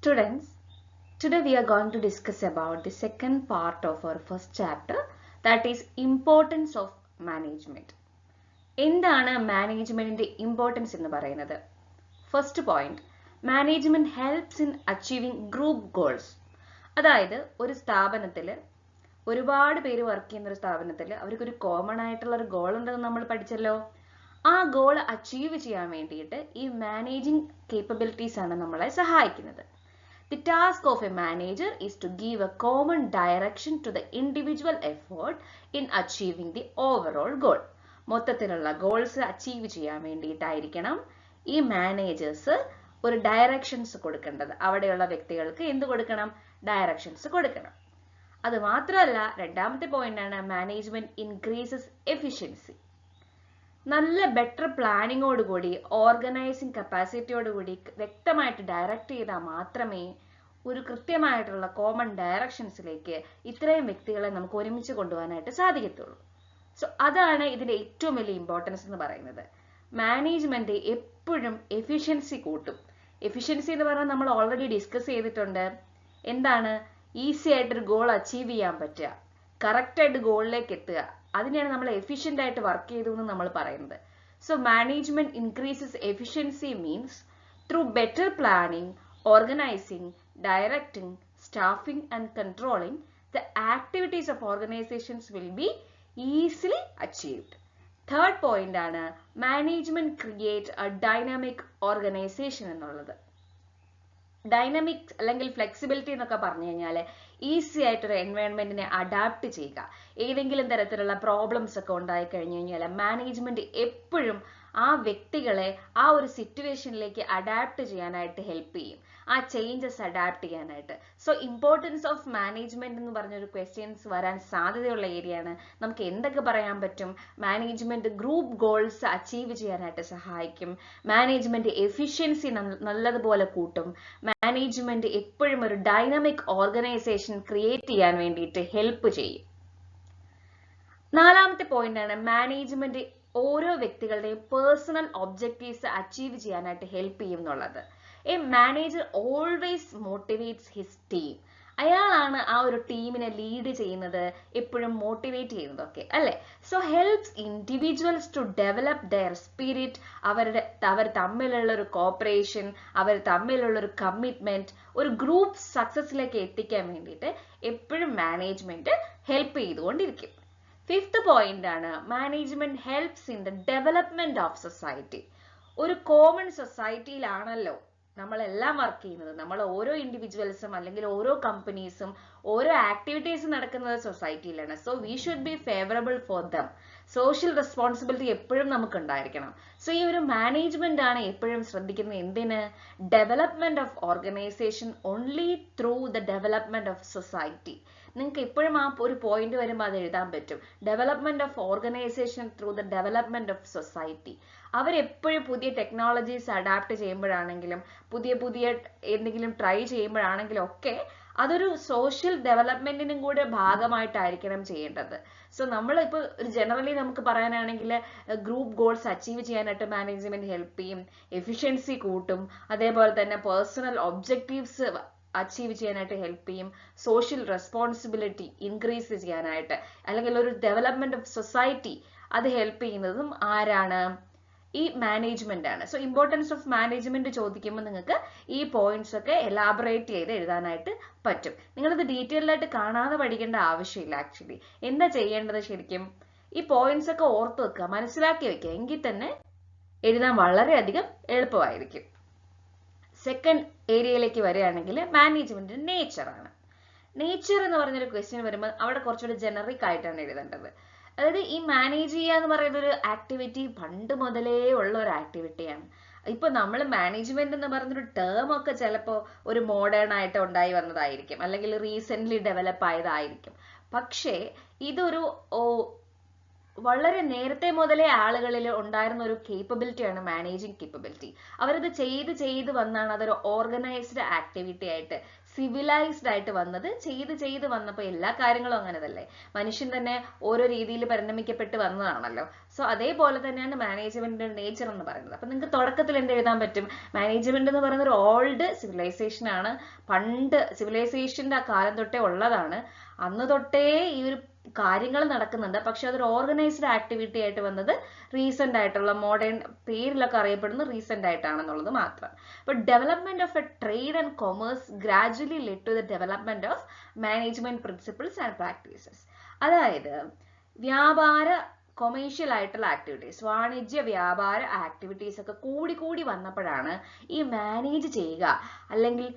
Students, today we are going to discuss about the second part of our first chapter, that is importance of management. എന്താണ് മാനേജ്മെന്റിന്റെ importance എന്ന് പറയുന്നത്? First point, management helps in achieving group goals. അതായത് ഒരു സ്ഥാപനത്തിൽ ഒരുപാട് പേര് work ചെയ്യുന്ന ഒരു സ്ഥാപനത്തിൽ അവർക്കൊരു കോമൺ ആയിട്ടുള്ള ഒരു ഗോൾ ഉണ്ടെന്ന് നമ്മൾ പഠിച്ചല്ലോ. ആ ഗോൾ അച്ചീവ് ചെയ്യാൻ വേണ്ടിയിട്ട് ഈ മാനേജിംഗ് കേപ്പബിലിറ്റീസ് ആണ് നമ്മളെ സഹായിക്കുന്നത്. The task of a manager is to give a common direction to the individual effort in achieving the overall goal. മൊത്തത്തിലുള്ള ഗോൾസ് അച്ചീവ് ചെയ്യാൻ വേണ്ടിയിട്ടായിരിക്കണം ഈ മാനേജേഴ്സ് ഒരു ഡയറക്ഷൻസ് കൊടുക്കേണ്ടത്. അവിടെയുള്ള വ്യക്തികൾക്ക് എന്ത് കൊടുക്കണം? ഡയറക്ഷൻസ് കൊടുക്കണം. അത് മാത്രമല്ല, രണ്ടാമത്തെ പോയിന്റ് ആണ് മാനേജ്മെന്റ് ഇൻക്രീസസ് എഫിഷ്യൻസി. നല്ല ബെറ്റർ പ്ലാനിങ്ങോടുകൂടി ഓർഗനൈസിങ് കപ്പാസിറ്റിയോടുകൂടി വ്യക്തമായിട്ട് ഡയറക്റ്റ് ചെയ്താൽ മാത്രമേ ഒരു കൃത്യമായിട്ടുള്ള കോമൺ ഡയറക്ഷൻസിലേക്ക് ഇത്രയും വ്യക്തികളെ നമുക്ക് ഒരുമിച്ച് കൊണ്ടുപോകാനായിട്ട് സാധിക്കത്തുള്ളൂ. സോ അതാണ് ഇതിന്റെ ഏറ്റവും വലിയ ഇമ്പോർട്ടൻസ് എന്ന് പറയുന്നത്. മാനേജ്മെന്റ് എപ്പോഴും എഫിഷ്യൻസി കൂട്ടും. എഫിഷ്യൻസി എന്ന് പറഞ്ഞാൽ നമ്മൾ ഓൾറെഡി ഡിസ്കസ് ചെയ്തിട്ടുണ്ട്. എന്താണ്? ഈസി ആയിട്ടൊരു ഗോൾ അച്ചീവ് ചെയ്യാൻ പറ്റുക, കറക്റ്റ് ആയിട്ട് ഗോളിലേക്ക് എത്തുക, അതിനെയാണ് നമ്മൾ എഫിഷ്യന്റ് ആയിട്ട് വർക്ക് ചെയ്തു എന്ന് നമ്മൾ പറയുന്നത്. So management increases efficiency means through better planning, organising, directing, staffing and controlling the activities of organisations will be easily achieved. Third point ആണ് management create a dynamic organisation എന്നുള്ളത്. ഡൈനാമിക് അല്ലെങ്കിൽ flexibility എന്നൊക്കെ പറഞ്ഞു കഴിഞ്ഞാൽ ഈസി ആയിട്ടൊരു എൻവയോൺമെന്റിനെ adapt ചെയ്യുക. ഏതെങ്കിലും തരത്തിലുള്ള പ്രോബ്ലംസ് ഒക്കെ ഉണ്ടായി കഴിഞ്ഞു കഴിഞ്ഞാൽ മാനേജ്മെന്റ് എപ്പോഴും ആ വ്യക്തികളെ ആ ഒരു സിറ്റുവേഷനിലേക്ക് അഡാപ്റ്റ് ചെയ്യാനായിട്ട് ഹെൽപ്പ് ചെയ്യും, ആ ചേഞ്ചസ് അഡാപ്റ്റ് ചെയ്യാനായിട്ട്. സോ ഇമ്പോർട്ടൻസ് ഓഫ് മാനേജ്മെന്റ് എന്ന് പറഞ്ഞൊരു ക്വസ്റ്റ്യൻസ് വരാൻ സാധ്യതയുള്ള ഏരിയ ആണ്. നമുക്ക് എന്തൊക്കെ പറയാൻ പറ്റും? മാനേജ്മെന്റ് ഗ്രൂപ്പ് ഗോൾസ് അച്ചീവ് ചെയ്യാനായിട്ട് സഹായിക്കും, മാനേജ്മെന്റ് എഫിഷ്യൻസി നല്ലതുപോലെ കൂട്ടും, മാനേജ്മെന്റ് എപ്പോഴും ഒരു ഡൈനാമിക് ഓർഗനൈസേഷൻ ക്രിയേറ്റ് ചെയ്യാൻ വേണ്ടിയിട്ട് ഹെൽപ്പ് ചെയ്യും. നാലാമത്തെ പോയിന്റ് ആണ് മാനേജ്മെന്റ് ഓരോ വ്യക്തികളുടെയും പേഴ്സണൽ ഒബ്ജക്റ്റീവ്സ് അച്ചീവ് ചെയ്യാനായിട്ട് ഹെൽപ്പ് ചെയ്യും എന്നുള്ളത്. A manager always motivates his team. അയാളാണ് ആ ഒരു ടീമിനെ ലീഡ് ചെയ്യുന്നത്, എപ്പോഴും മോട്ടിവേറ്റ് ചെയ്യുന്നതൊക്കെ അല്ലെ. So helps individuals to develop their spirit. അവർ തമ്മിലുള്ള ഒരു കോപ്പറേഷൻ, അവർ തമ്മിലുള്ള ഒരു കമ്മിറ്റ്മെന്റ്, ഒരു ഗ്രൂപ്പ് സക്സസിലേക്ക് എത്തിക്കാൻ വേണ്ടിയിട്ട് എപ്പോഴും മാനേജ്മെന്റ് ഹെൽപ്പ് ചെയ്തുകൊണ്ടിരിക്കും. ഫിഫ്ത്ത് പോയിന്റ് ആണ് management helps in the development of society. ഒരു കോമൺ സൊസൈറ്റിയിലാണല്ലോ നമ്മളെല്ലാം വർക്ക് ചെയ്യുന്നത്. നമ്മൾ ഓരോ ഇൻഡിവിജ്വൽസും അല്ലെങ്കിൽ ഓരോ കമ്പനീസും ഓരോ ആക്ടിവിറ്റീസും നടക്കുന്നത് സൊസൈറ്റിയിലാണ്. So we should be favourable for them. Social responsibility എപ്പോഴും നമുക്ക് ഉണ്ടായിരിക്കണം. സോ ഈ ഒരു മാനേജ്മെന്റ് ആണ് എപ്പോഴും ശ്രദ്ധിക്കുന്നത് എന്തിന്? Development of organisation only through the development of society. നിങ്ങൾക്ക് എപ്പോഴും ആ ഒരു പോയിന്റ് വരുമ്പോൾ അത് എഴുതാൻ പറ്റും. Development of organisation through the development of society. അവരെപ്പോഴും പുതിയ ടെക്നോളജീസ് അഡാപ്റ്റ് ചെയ്യുമ്പോഴാണെങ്കിലും പുതിയ എന്തെങ്കിലും ട്രൈ ചെയ്യുമ്പോഴാണെങ്കിലും ഒക്കെ അതൊരു സോഷ്യൽ ഡെവലപ്മെന്റിനും കൂടെ ഭാഗമായിട്ടായിരിക്കണം ചെയ്യേണ്ടത്. സോ നമ്മളിപ്പോൾ ഒരു ജനറലി നമുക്ക് പറയാനാണെങ്കിൽ ഗ്രൂപ്പ് ഗോൾസ് അച്ചീവ് ചെയ്യാനായിട്ട് മാനേജ്മെന്റ് ഹെൽപ്പ് ചെയ്യും, എഫിഷ്യൻസി കൂട്ടും, അതേപോലെ തന്നെ പേഴ്സണൽ ഒബ്ജക്റ്റീവ്സ് അച്ചീവ് ചെയ്യാനായിട്ട് ഹെൽപ്പ് ചെയ്യും, സോഷ്യൽ റെസ്പോൺസിബിലിറ്റി ഇൻക്രീസ് ചെയ്യാനായിട്ട്, അല്ലെങ്കിൽ ഒരു ഡെവലപ്മെന്റ് ഓഫ് സൊസൈറ്റി അത് ഹെൽപ്പ് ചെയ്യുന്നതും ആരാണ്? ഈ മാനേജ്മെന്റ് ആണ്. സോ ഇമ്പോർട്ടൻസ് ഓഫ് മാനേജ്മെന്റ് ചോദിക്കുമ്പോൾ നിങ്ങൾക്ക് ഈ പോയിന്റ്സ് ഒക്കെ എലാബറേറ്റ് ചെയ്ത് എഴുതാനായിട്ട് പറ്റും. നിങ്ങളിത് ഡീറ്റെയിൽഡ് ആയിട്ട് കാണാതെ പഠിക്കേണ്ട ആവശ്യമില്ല. ആക്ച്വലി എന്താ ചെയ്യേണ്ടത്? ശരിക്കും ഈ പോയിന്റ്സ് ഒക്കെ ഓർത്ത് വെക്കുക, മനസ്സിലാക്കി വെക്കുക, എങ്കിൽ തന്നെ എഴുതാൻ വളരെയധികം എളുപ്പമായിരിക്കും. സെക്കൻഡ് ഏരിയയിലേക്ക് വരികയാണെങ്കിൽ മാനേജ്മെന്റിന്റെ നേച്ചർ ആണ്. നേച്ചർ എന്ന് പറഞ്ഞൊരു ക്വസ്റ്റ്യൻ വരുമ്പോൾ അവിടെ കുറച്ചുകൂടി ജനറിക് ആയിട്ടാണ് എഴുതേണ്ടത്. അതായത് ഈ മാനേജ് ചെയ്യുക എന്ന് പറയുന്ന ഒരു ആക്ടിവിറ്റി പണ്ട് മുതലേ ഉള്ള ഒരു ആക്ടിവിറ്റിയാണ്. ഇപ്പൊ നമ്മൾ മാനേജ്മെന്റ് എന്ന് പറയുന്നൊരു ടേം ഒക്കെ ചിലപ്പോൾ ഒരു മോഡേൺ ആയിട്ട് ഉണ്ടായി വന്നതായിരിക്കും, അല്ലെങ്കിൽ റീസെന്റ് ഡെവലപ്പ് ആയതായിരിക്കും. പക്ഷേ ഇതൊരു വളരെ നേരത്തെ മുതലേ ആളുകളിൽ ഉണ്ടായിരുന്ന ഒരു കേപ്പബിലിറ്റിയാണ് മാനേജിങ് കേപ്പബിലിറ്റി. അവരത് ചെയ്ത് വന്നാണ് അതൊരു ഓർഗനൈസ്ഡ് ആക്ടിവിറ്റി ആയിട്ട് സിവിലൈസ്ഡ് ആയിട്ട് വന്നത്. ചെയ്ത് വന്നപ്പോൾ എല്ലാ കാര്യങ്ങളും അങ്ങനെ തന്നെ മനുഷ്യൻ തന്നെ ഓരോ രീതിയിൽ പരിണമിക്കപ്പെട്ട് വന്നതാണല്ലോ. സോ അതേപോലെ തന്നെയാണ് മാനേജ്മെന്റിന്റെ നേച്ചർ എന്ന് പറയുന്നത്. അപ്പൊ നിങ്ങൾക്ക് തുടക്കത്തിൽ എന്ത് എഴുതാൻ പറ്റും? മാനേജ്മെന്റ് എന്ന് പറയുന്ന ഒരു ഓൾഡ് സിവിലൈസേഷൻ ആണ്. പണ്ട് സിവിലൈസേഷന്റെ ആ കാലം തൊട്ടേ ഉള്ളതാണ്. അന്ന് തൊട്ടേ ഈ ഒരു കാര്യങ്ങൾ നടക്കുന്നുണ്ട്. പക്ഷെ അതൊരു ഓർഗനൈസ്ഡ് ആക്ടിവിറ്റി ആയിട്ട് വന്നത് റീസെന്റ് ആയിട്ടുള്ള മോഡേൺ പേരിലൊക്കെ അറിയപ്പെടുന്ന റീസെന്റ് ആയിട്ടാണെന്നുള്ളത് മാത്രം. അപ്പൊ development of a trade and commerce gradually led to the development of management principles and practices. അതായത് വ്യാപാര കൊമേഴ്ഷ്യൽ ആയിട്ടുള്ള ആക്ടിവിറ്റീസ്, വാണിജ്യ വ്യാപാര ആക്ടിവിറ്റീസ് ഒക്കെ കൂടി വന്നപ്പോഴാണ് ഈ മാനേജ് ചെയ്യുക അല്ലെങ്കിൽ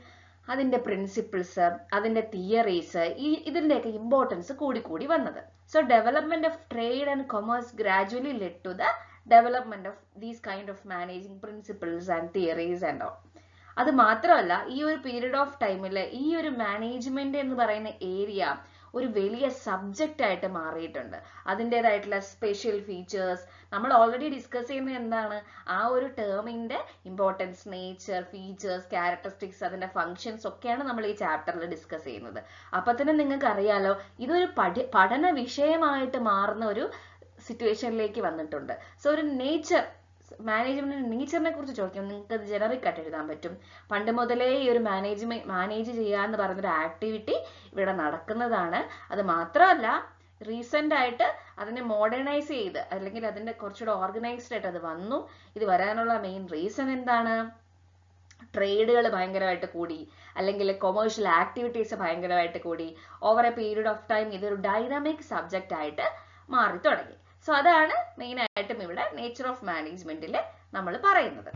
അതിന്റെ പ്രിൻസിപ്പിൾസ്, അതിന്റെ തിയറീസ്, ഇതിന്റെയൊക്കെ ഇമ്പോർട്ടൻസ് കൂടി വന്നത്. So development of trade and commerce gradually led to the development of these kind of managing principles and theories and all. അത് മാത്രമല്ല, ഈ ഒരു പീരീഡ് ഓഫ് ടൈമിൽ ഈ ഒരു മാനേജ്മെന്റ് എന്ന് പറയുന്ന ഏരിയ ഒരു വലിയ സബ്ജക്റ്റ് ആയിട്ട് മാറിയിട്ടുണ്ട്. അതിൻ്റെതായിട്ടുള്ള സ്പെഷ്യൽ ഫീച്ചേഴ്സ് നമ്മൾ ഓൾറെഡി ഡിസ്കസ് ചെയ്യുന്നത് എന്താണ്? ആ ഒരു ടേമിന്റെ ഇമ്പോർട്ടൻസ്, നേച്ചർ, ഫീച്ചേഴ്സ്, ക്യാരക്ടറിസ്റ്റിക്സ്, അതിന്റെ ഫങ്ഷൻസ് ഒക്കെയാണ് നമ്മൾ ഈ ചാപ്റ്ററിൽ ഡിസ്കസ് ചെയ്യുന്നത്. അപ്പൊ തന്നെ നിങ്ങൾക്ക് അറിയാലോ ഇതൊരു പഠന വിഷയമായിട്ട് മാറുന്ന ഒരു സിറ്റുവേഷനിലേക്ക് വന്നിട്ടുണ്ട്. സോ ഒരു നേച്ചർ, മാനേജ്മെന്റിന്റെ നേച്ചറിനെ കുറിച്ച് ചോദിക്കും, നിങ്ങൾക്ക് അത് ജനറിക് ആയിട്ട് എഴുതാൻ പറ്റും. പണ്ട് മുതലേ ഈ ഒരു മാനേജ് ചെയ്യാന്ന് പറയുന്നൊരു ആക്ടിവിറ്റി ഇവിടെ നടക്കുന്നതാണ്. അത് മാത്രമല്ല റീസെന്റ് ആയിട്ട് അതിനെ മോഡേണൈസ് ചെയ്ത് അല്ലെങ്കിൽ അതിന്റെ കുറച്ചുകൂടെ ഓർഗനൈസ്ഡ് ആയിട്ട് അത് വന്നു. ഇത് വരാനുള്ള മെയിൻ റീസൺ എന്താണ്? ട്രേഡുകൾ ഭയങ്കരമായിട്ട് കൂടി, അല്ലെങ്കിൽ കൊമേഴ്ഷ്യൽ ആക്ടിവിറ്റീസ് ഭയങ്കരമായിട്ട് കൂടി. Over A period of time ഇതൊരു ഡൈനാമിക് സബ്ജക്റ്റ് ആയിട്ട് മാറി തുടങ്ങി. സോ അതാണ് മെയിൻ ആയിട്ടും ഇവിടെ നേച്ചർ ഓഫ് മാനേജ്മെന്റിൽ നമ്മൾ പറയുന്നത്.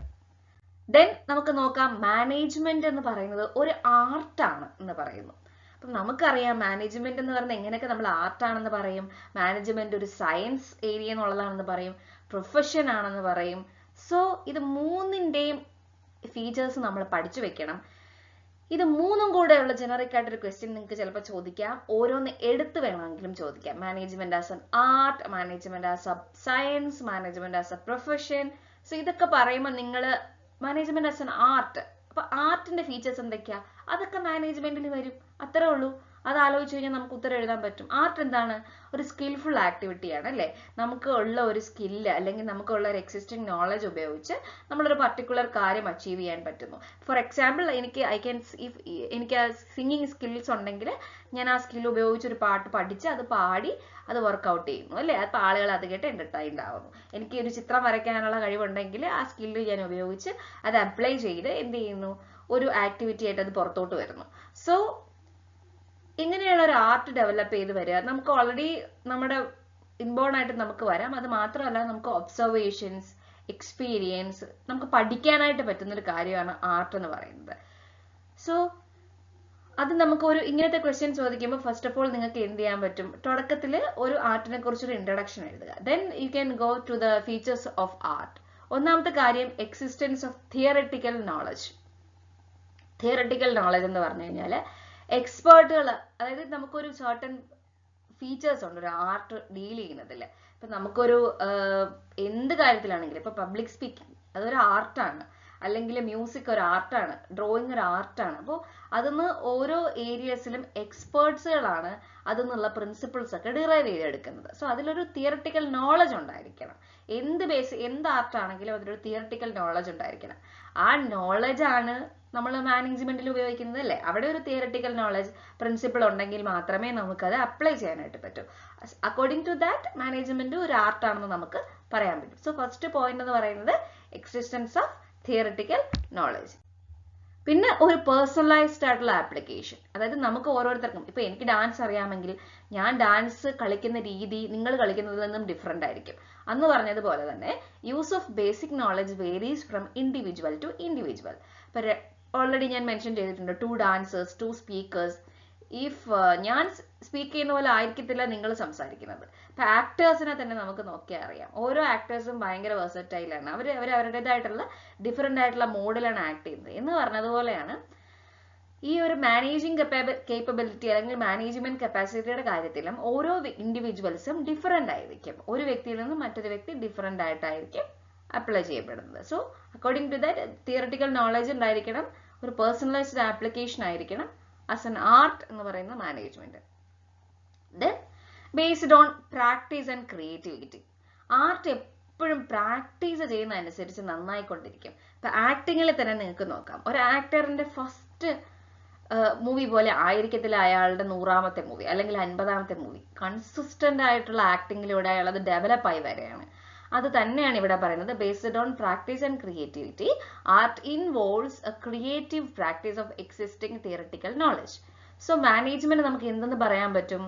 ദെൻ നമുക്ക് നോക്കാം, മാനേജ്മെന്റ് എന്ന് പറയുന്നത് ഒരു ആർട്ടാണ് എന്ന് പറയുന്നു. അപ്പം നമുക്കറിയാം മാനേജ്മെന്റ് എന്ന് പറയുന്നത് എങ്ങനെയൊക്കെ നമ്മൾ ആർട്ടാണെന്ന് പറയും, മാനേജ്മെന്റ് ഒരു സയൻസ് ഏരിയ എന്നുള്ളതാണെന്ന് പറയും, പ്രൊഫഷൻ ആണെന്ന് പറയും. സോ ഇത് മൂന്നിന്റെയും ഫീച്ചേഴ്സ് നമ്മൾ പഠിച്ചു വെക്കണം. ഇത് മൂന്നും കൂടെയുള്ള ജനറിക് ആയിട്ടൊരു ക്വസ്റ്റ്യൻ നിങ്ങൾക്ക് ചിലപ്പോൾ ചോദിക്കാം. ഓരോന്ന് എടുത്ത് വേണമെങ്കിലും ചോദിക്കാം. Management as an art, management as a science, management as a profession. So ഇതൊക്കെ പറയുമ്പോൾ നിങ്ങൾ മാനേജ്മെന്റ് ആസ് എൻ ആർട്ട്, അപ്പൊ ആർട്ടിന്റെ ഫീച്ചേഴ്സ് എന്തൊക്കെയാ? അതൊക്കെ മാനേജ്മെന്റിൽ വരും. അത്രേ ഉള്ളൂ. അത് ആലോചിച്ച് കഴിഞ്ഞാൽ നമുക്ക് ഉത്തരം എഴുതാൻ പറ്റും. ആർട്ട് എന്താണ്? ഒരു സ്കിൽഫുൾ ആക്ടിവിറ്റിയാണ് അല്ലേ? നമുക്ക് ഉള്ള ഒരു സ്കില്ല് അല്ലെങ്കിൽ നമുക്കുള്ള ഒരു എക്സിസ്റ്റിംഗ് നോളജ് ഉപയോഗിച്ച് നമ്മളൊരു പർട്ടിക്കുലർ കാര്യം അച്ചീവ് ചെയ്യാൻ പറ്റുന്നു. ഫോർ എക്സാമ്പിൾ എനിക്ക് സിംഗിങ് സ്കിൽസ് ഉണ്ടെങ്കിൽ ഞാൻ ആ സ്കിൽ ഉപയോഗിച്ച് ഒരു പാട്ട് പഠിച്ച് അത് പാടി അത് വർക്ക്ഔട്ട് ചെയ്യുന്നു അല്ലേ? അപ്പോൾ ആളുകൾ അത് കേട്ട് എന്റർടൈൻഡ് ആവുന്നു. എനിക്ക് ഒരു ചിത്രം വരയ്ക്കാനുള്ള കഴിവുണ്ടെങ്കിൽ ആ സ്കില്ല് ഞാൻ ഉപയോഗിച്ച് അത് അപ്ലൈ ചെയ്ത് എന്ത് ചെയ്യുന്നു? ഒരു ആക്ടിവിറ്റി ആയിട്ട് അത് പുറത്തോട്ട് വരുന്നു. സോ ഇങ്ങനെയുള്ള ഒരു ആർട്ട് ഡെവലപ്പ് ചെയ്ത് വരിക നമുക്ക് ഓൾറെഡി നമ്മുടെ ഇൻബോൺ ആയിട്ട് നമുക്ക് വരാം. അത് മാത്രമല്ല നമുക്ക് ഒബ്സർവേഷൻസ്, എക്സ്പീരിയൻസ്, നമുക്ക് പഠിക്കാനായിട്ട് പറ്റുന്ന ഒരു കാര്യമാണ് ആർട്ട് എന്ന് പറയുന്നത്. സോ അത് നമുക്ക് ഒരു ഇങ്ങനത്തെ ക്വസ്റ്റ്യൻ ചോദിക്കുമ്പോൾ ഫസ്റ്റ് ഓഫ് ഓൾ നിങ്ങൾക്ക് എന്ത് ചെയ്യാൻ പറ്റും? തുടക്കത്തിൽ ഒരു ആർട്ടിനെ കുറിച്ചൊരു ഇൻട്രഡക്ഷൻ എഴുതുക. Then you can go to the features of art. ഒന്നാമത്തെ കാര്യം existence of theoretical knowledge. Theoretical knowledge എന്ന് പറഞ്ഞു കഴിഞ്ഞാൽ എക്സ്പേർട്ടുകൾ, അതായത് നമുക്കൊരു സർട്ടൺ ഫീച്ചേഴ്സ് ഉണ്ട് ഒരു ആർട്ട് ഡീൽ ചെയ്യുന്നതിൽ. ഇപ്പൊ നമുക്കൊരു എന്ത് കാര്യത്തിലാണെങ്കിലും, ഇപ്പൊ പബ്ലിക് സ്പീക്കിംഗ് അതൊരു ആർട്ടാണ്, അല്ലെങ്കിൽ മ്യൂസിക് ഒരു ആർട്ടാണ്, ഡ്രോയിങ് ഒരു ആർട്ടാണ്. അപ്പോൾ അതിന്ന് ഓരോ ഏരിയസിലും എക്സ്പേർട്സുകളാണ് അതിന്നുള്ള പ്രിൻസിപ്പിൾസ് ഒക്കെ ഡിറൈവ് ചെയ്തെടുക്കുന്നത്. സോ അതിലൊരു തിയററ്റിക്കൽ നോളജ് ഉണ്ടായിരിക്കണം. എന്ത് ആർട്ടാണെങ്കിലും അതിലൊരു തിയററ്റിക്കൽ നോളജ് ഉണ്ടായിരിക്കണം. ആ നോളജ് ആണ് നമ്മൾ മാനേജ്മെന്റിൽ ഉപയോഗിക്കുന്നത് അല്ലേ? അവിടെ ഒരു തിയററ്റിക്കൽ നോളജ് പ്രിൻസിപ്പിൾ ഉണ്ടെങ്കിൽ മാത്രമേ നമുക്കത് അപ്ലൈ ചെയ്യാനായിട്ട് പറ്റൂ. അക്കോർഡിംഗ് ടു ദാറ്റ് മാനേജ്മെന്റ് ഒരു ആർട്ടാണെന്ന് നമുക്ക് പറയാൻ പറ്റും. സോ ഫസ്റ്റ് പോയിന്റ് എന്ന് പറയുന്നത് എക്സിസ്റ്റൻസ് ഓഫ് തിയററ്റിക്കൽ നോളജ്. പിന്നെ ഒരു പേഴ്സണലൈസ്ഡ് ആയിട്ടുള്ള ആപ്ലിക്കേഷൻ. അതായത് നമുക്ക് ഓരോരുത്തർക്കും, ഇപ്പൊ എനിക്ക് ഡാൻസ് അറിയാമെങ്കിൽ ഞാൻ ഡാൻസ് കളിക്കുന്ന രീതി നിങ്ങൾ കളിക്കുന്നതിൽ നിന്നും ഡിഫറെന്റ് ആയിരിക്കും. അന്ന് പറഞ്ഞതുപോലെ തന്നെ use of basic knowledge varies from individual to individual. ഇപ്പൊ ഓൾറെഡി ഞാൻ മെൻഷൻ ചെയ്തിട്ടുണ്ട് 2 ഡാൻസേഴ്സ് 2 സ്പീക്കേഴ്സ്. ഇഫ് ഞാൻ സ്പീക്ക് ചെയ്യുന്ന പോലെ ആയിരിക്കത്തില്ല നിങ്ങൾ സംസാരിക്കുന്നത്. ഇപ്പൊ ആക്ടേഴ്സിനെ തന്നെ നമുക്ക് നോക്കിയാൽ അറിയാം. ഓരോ ആക്ടേഴ്സും ഭയങ്കര വെർസറ്റൈലാണ്. അവരുടേതായിട്ടുള്ള ഡിഫറെന്റ് ആയിട്ടുള്ള മോഡിലാണ് ആക്ട് ചെയ്യുന്നത്. എന്ന് പറഞ്ഞതുപോലെയാണ് ഈ ഒരു മാനേജിങ് കേപ്പബിലിറ്റി അല്ലെങ്കിൽ മാനേജ്മെന്റ് കപ്പാസിറ്റിയുടെ കാര്യത്തിലും ഓരോ ഇൻഡിവിജ്വൽസും ഡിഫറെന്റ് ആയിരിക്കും. ഒരു വ്യക്തിയിൽ നിന്നും മറ്റൊരു വ്യക്തി ഡിഫറെന്റ് ആയിട്ടായിരിക്കും അപ്ലൈ ചെയ്യപ്പെടുന്നത്. So according to that theoretical knowledge ഉണ്ടായിരിക്കണം, ഒരു പേഴ്സണലൈസ്ഡ് ആപ്ലിക്കേഷൻ ആയിരിക്കണം ആസ് എൻ ആർട്ട് എന്ന് പറയുന്ന management. Then based on practice and creativity. Art എപ്പോഴും പ്രാക്ടീസ് ചെയ്യുന്ന അനുസരിച്ച് നന്നായിക്കൊണ്ടിരിക്കും. ഇപ്പൊ ആക്ടിങ്ങിൽ തന്നെ നിങ്ങൾക്ക് നോക്കാം, ഒരു ആക്ടറിന്റെ ഫസ്റ്റ് മൂവി പോലെ ആയിരിക്കത്തില്ല അയാളുടെ 100ാമത്തെ മൂവി അല്ലെങ്കിൽ 50ാമത്തെ മൂവി. കൺസിസ്റ്റന്റ് ആയിട്ടുള്ള ആക്ടിങ്ങിലൂടെ അയാൾ അത് ഡെവലപ്പ് ആയി വരികയാണ്. അത് തന്നെയാണ് ഇവിടെ പറയുന്നത്. Based on practice and creativity, art involves A creative practice of existing theoretical knowledge. So management നമുക്ക് എന്തെന്ന് പറയാൻ പറ്റും?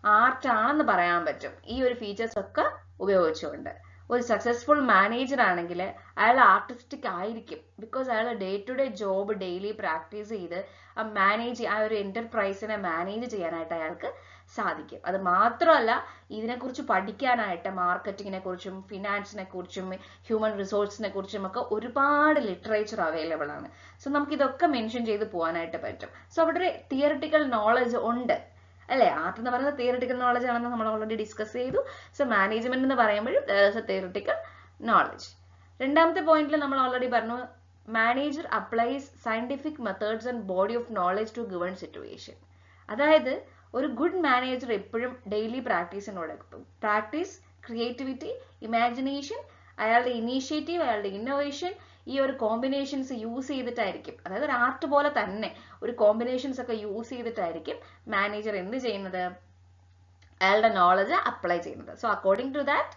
ആർട്ട് ആണെന്ന് പറയാൻ പറ്റും, ഈ ഒരു ഫീച്ചേഴ്സ് ഒക്കെ ഉപയോഗിച്ചുകൊണ്ട്. ഒരു സക്സസ്ഫുൾ മാനേജർ ആണെങ്കിൽ അയാൾ ആർട്ടിസ്റ്റിക് ആയിരിക്കും. ബിക്കോസ് അയാൾ day to day job daily practice ചെയ്ത് ആ ഒരു എന്റർപ്രൈസിനെ മാനേജ് ചെയ്യാനായിട്ട് അയാൾക്ക് സാധിക്കും. അത് മാത്രമല്ല, ഇതിനെക്കുറിച്ച് പഠിക്കാനായിട്ട് മാർക്കറ്റിങ്ങിനെ കുറിച്ചും ഫിനാൻസിനെ കുറിച്ചും ഹ്യൂമൻ റിസോഴ്സിനെ കുറിച്ചും ഒക്കെ ഒരുപാട് ലിറ്ററേച്ചർ അവൈലബിൾ ആണ്. സോ നമുക്ക് ഇതൊക്കെ മെൻഷൻ ചെയ്ത് പോകാനായിട്ട് പറ്റും. സോ അവിടെ ഒരു തിയറട്ടിക്കൽ നോളജ് ഉണ്ട് അല്ലെ? ആർട്ട് എന്ന് പറയുന്നത് തിയറട്ടിക്കൽ നോളജ് ആണെന്ന് നമ്മൾ ഓൾറെഡി ഡിസ്കസ് ചെയ്തു. സോ മാനേജ്മെന്റ് എന്ന് പറയുമ്പോഴും തിയറട്ടിക്കൽ നോളജ്. രണ്ടാമത്തെ പോയിന്റിൽ നമ്മൾ ഓൾറെഡി പറഞ്ഞു, manager applies scientific methods and body of knowledge to given situation. അതായത് ഒരു ഗുഡ് മാനേജർ എപ്പോഴും ഡെയിലി പ്രാക്ടീസ്, ക്രിയേറ്റിവിറ്റി, ഇമാജിനേഷൻ, അയാളുടെ ഇനീഷ്യേറ്റീവ്, അയാളുടെ ഇന്നോവേഷൻ, ഈ ഒരു കോമ്പിനേഷൻസ് യൂസ് ചെയ്തിട്ടായിരിക്കും, അതായത് ഒരു ആർട്ട് പോലെ തന്നെ ഒരു കോമ്പിനേഷൻസ് ഒക്കെ യൂസ് ചെയ്തിട്ടായിരിക്കും മാനേജർ എന്ത് ചെയ്യുന്നത്? അയാളുടെ നോളജ് അപ്ലൈ ചെയ്യുന്നത്. സോ അക്കോർഡിംഗ് ടു ദാറ്റ്